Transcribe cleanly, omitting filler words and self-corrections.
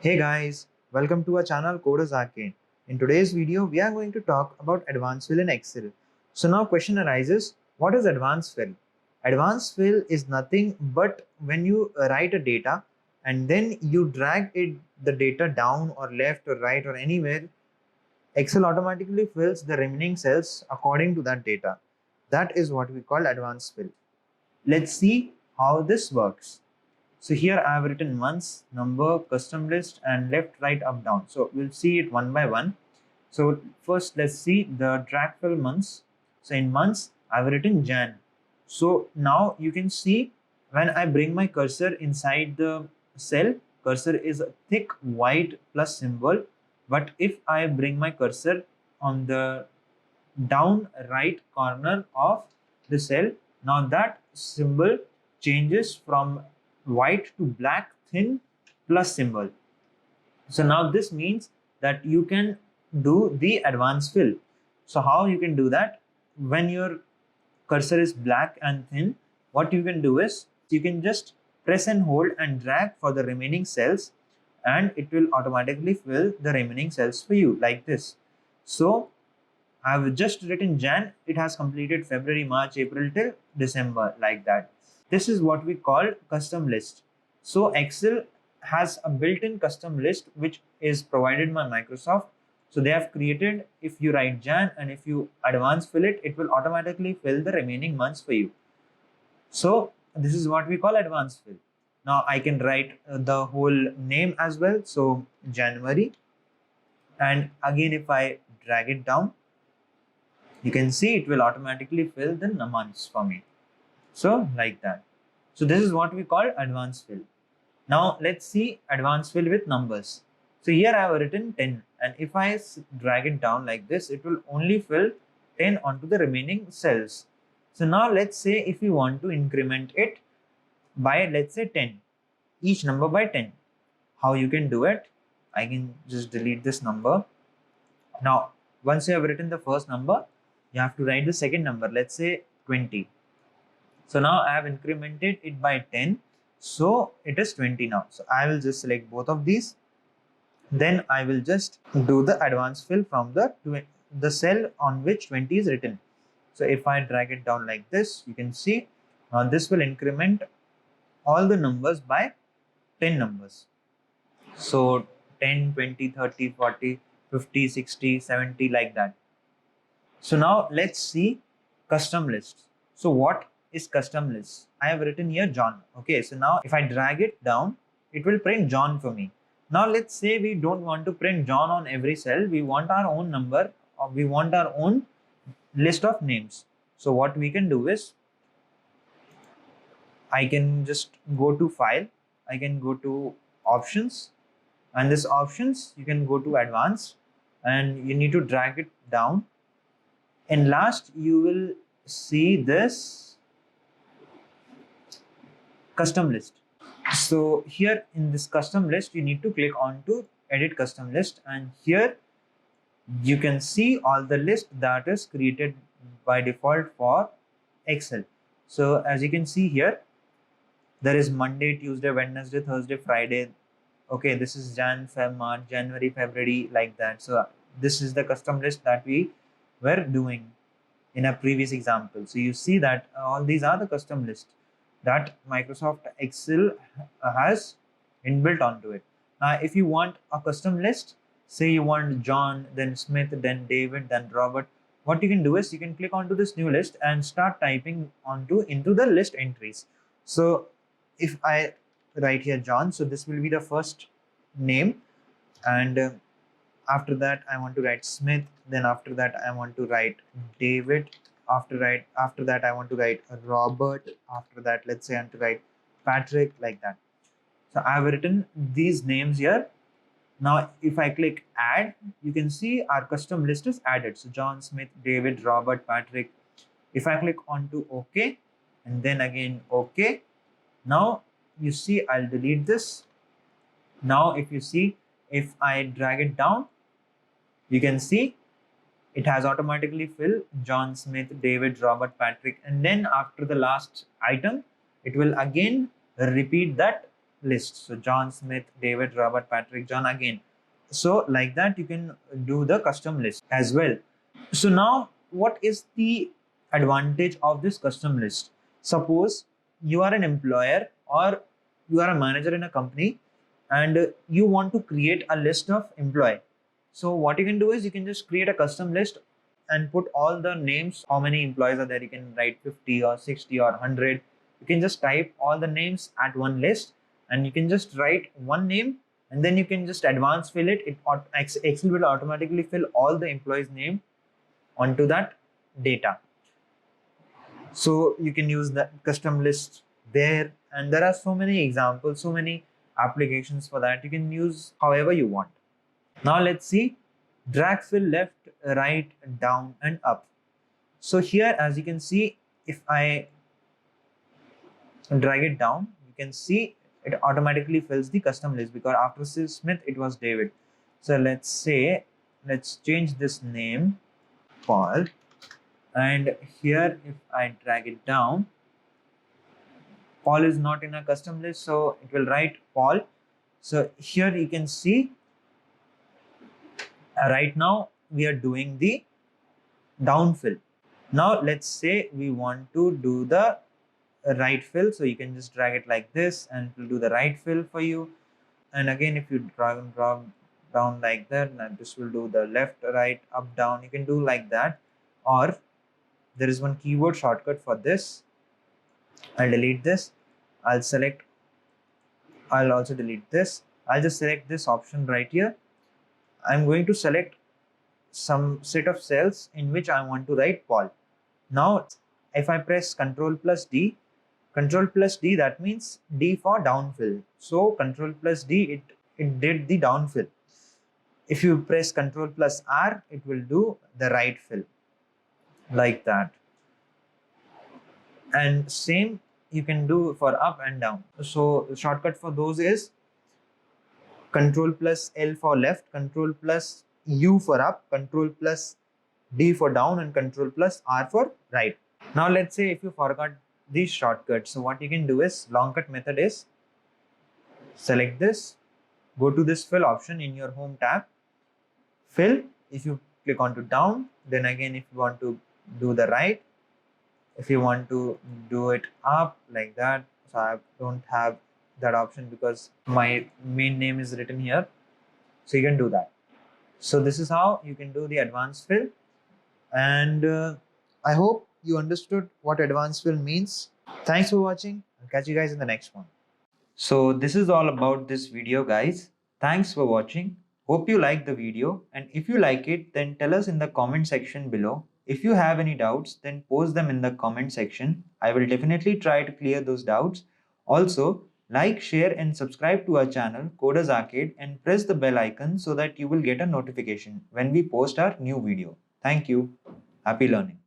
Hey guys, welcome to our channel Coders Arcade. In today's video, we are going to talk about advanced fill in Excel. So now question arises, what is advanced fill? Advanced fill is nothing but when you write a data and then you drag the data down or left or right or anywhere, Excel automatically fills the remaining cells according to that data. That is what we call advanced fill. Let's see how this works. So here I have written months, number, custom list, and left, right, up, down. So we'll see it one by one. So first let's see the drag fill months. So in months, I've written Jan. So now you can see when I bring my cursor inside the cell, cursor is a thick white plus symbol. But if I bring my cursor on the down right corner of the cell, now that symbol changes from white to black thin plus symbol. So now this means that you can do the advanced fill. So how you can do that? When your cursor is black and thin, what you can do is you can just press and hold and drag for the remaining cells, and it will automatically fill the remaining cells for you like this. So I've just written Jan, it has completed February, March, April till December like that. This is what we call custom list. So Excel has a built-in custom list which is provided by Microsoft. So they have created, if you write Jan and if you advance fill it, it will automatically fill the remaining months for you. So this is what we call advanced fill. Now I can write the whole name as well. So January, and again if I drag it down, you can see it will automatically fill the months for me. So like that. So this is what we call advanced fill. Now let's see advanced fill with numbers. So here I have written 10, and if I drag it down like this, it will only fill 10 onto the remaining cells. So now let's say if you want to increment it by, let's say, 10, each number by 10. How you can do it? I can just delete this number. Now once you have written the first number, you have to write the second number, let's say 20. So now I have incremented it by 10, so it is 20 now. So I will just select both of these, then I will just do the advanced fill from the cell on which 20 is written. So if I drag it down like this, you can see this will increment all the numbers by 10 numbers. So 10, 20, 30, 40, 50, 60, 70 like that. So now let's see custom lists. So what is custom list? I have written here John. Okay, so now if I drag it down, it will print John for me. Now let's say we don't want to print John on every cell. We want our own number, or we want our own list of names. So what we can do is, I can just go to file, I can go to options, and this options you can go to advanced, and you need to drag it down, and last you will see this custom list. So here in this custom list, you need to click on to edit custom list, and here you can see all the list that is created by default for Excel. So as you can see here, there is Monday, Tuesday, Wednesday, Thursday, Friday. Okay, this is Jan, Feb, March, January, February, like that. So this is the custom list that we were doing in a previous example. So you see that all these are the custom lists that Microsoft Excel has inbuilt onto it. Now, if you want a custom list, say you want John, then Smith, then David, then Robert, what you can do is you can click onto this new list and start typing into the list entries. So if I write here John, so this will be the first name, and after that I want to write Smith, then after that I want to write David, after that I want to write Robert, after that let's say I want to write Patrick, like that. So I have written these names here. Now if I click add, you can see our custom list is added. So John, Smith, David, Robert, Patrick. If I click onto OK and then again OK, now you see I'll delete this. Now if you see, if I drag it down, you can see it has automatically filled John, Smith, David, Robert, Patrick, and then after the last item, it will again repeat that list. So John, Smith, David, Robert, Patrick, John again. So like that, you can do the custom list as well. So now what is the advantage of this custom list? Suppose you are an employer or you are a manager in a company and you want to create a list of employee. So what you can do is you can just create a custom list and put all the names, how many employees are there. You can write 50 or 60 or 100. You can just type all the names at one list and you can just write one name and then you can just advance fill it. Excel will automatically fill all the employees' name onto that data. So you can use the custom list there, and there are so many examples, so many applications for that. You can use however you want. Now let's see drag fill left, right, down, and up. So here, as you can see, if I drag it down, you can see it automatically fills the custom list because after Smith it was David. So let's change this name Paul, and here if I drag it down, Paul is not in a custom list, so it will write Paul. So here you can see right now we are doing the down fill. Now let's say we want to do the right fill, so you can just drag it like this and it will do the right fill for you. And again, if you drag and drop down like that, and this will do the left, right, up, down. You can do like that, or there is one keyboard shortcut for this. I'll delete this. I'll also delete this. I'll just select this option right here. I'm going to select some set of cells in which I want to write Paul. Now, if I press Control plus D, that means D for downfill. So Control plus D, it did the downfill. If you press Control plus R, it will do the right fill, like that. And same you can do for up and down. So the shortcut for those is Control plus L for left, Control plus U for up, Control plus D for down, and Control plus R for right. Now let's say if you forgot these shortcuts, so what you can do is long cut method is select this, go to this fill option in your home tab, fill. If you click onto down, then again if you want to do the right, if you want to do it up like that, so I don't have that option because my main name is written here, so you can do that. So this is how you can do the advanced fill, and I hope you understood what advanced fill means. Thanks for watching. I'll catch you guys in the next one. So this is all about this video, guys. Thanks for watching. Hope you like the video, and if you like it, then tell us in the comment section below. If you have any doubts, then post them in the comment section. I will definitely try to clear those doubts. Also, like, share and subscribe to our channel Coders Arcade and press the bell icon so that you will get a notification when we post our new video. Thank you. Happy learning.